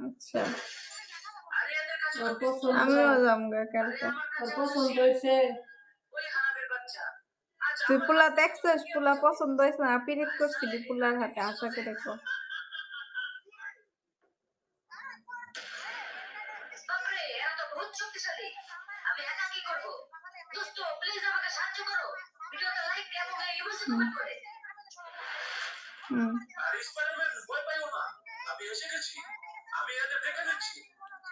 আচ্ছা ওর পছন্দ আমিও যামগা কালকে। ওর পছন্দ হয়েছে তুই পোলা দেখছিস? পোলা পছন্দ হয়েছে না? পিরিত করছিলি পোলার হাতে, আশা করে কো। বাপরে এরা তো বহুত শক্তিশালী। আমি একা কি করব? দোস্ত প্লিজ আমাকে সাহায্য করো। ভিডিওতে লাইক এবং ইমোজি কমেন্ট করে। আর স্পাইডারম্যান ভয় পাইও না। আমি এসে গেছি। আমি এদের দেখে নিচ্ছি।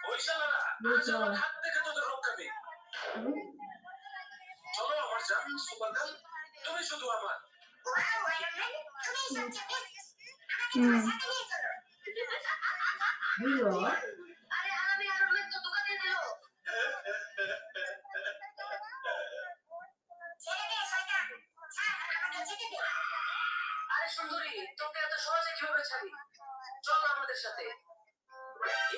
ওই শালারা আজ আমার হাত থেকে তোদের রক্ষা নেই। চলো আমার জান সুপারগার্ল, তুমি শুধু আমার। আরে আরামে আরামে তো ধোকা দিয়ে দিল। ছেড়ে দে শয়তান, ছাড় আমাকে যেতে দে। আরে সুন্দরী, তোকে এত সহজে কিভাবে ছাড়ি? চল আমাদের সাথে।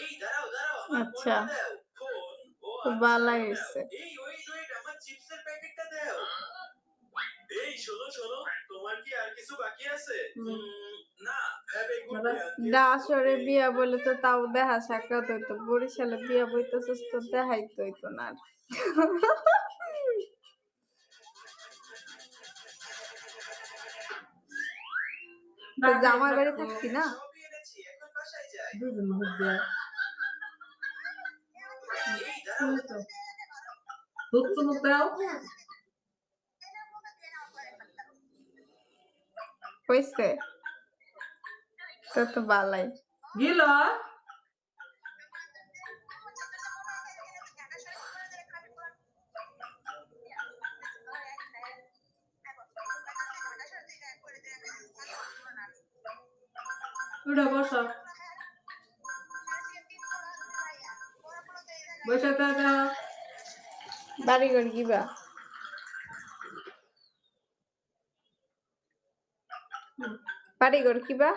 এই দাঁড়াও দাঁড়াও, আমার আচ্ছা ফোনটা দাও। ফোন ও তো ভালোই হইছে। এই ওয়েট আমার চিপসের প্যাকেটটা দাও। এই শোনো শোনো, তোমার কি আর কিছু বাকি আছে? না ভেবে ডাসরে বিয়া বলে তো তাও দেখা সাক্ষাৎ হইতো, বরিশালে বিয়া বইতেছিস তো দেখাইতে হইতো না আর। তো জামাই বাড়ি থাকতি না? সবই এনেছি, এখন বাসায় যাই। দুজন হচ্ছে এই দাঁড়াও তো। দুধ দাও হইছে তো তো ভালাই। গিল উড়া বসা বসে দাদা বাড়ি ঘর কিবা বাড়ি ঘর কিবা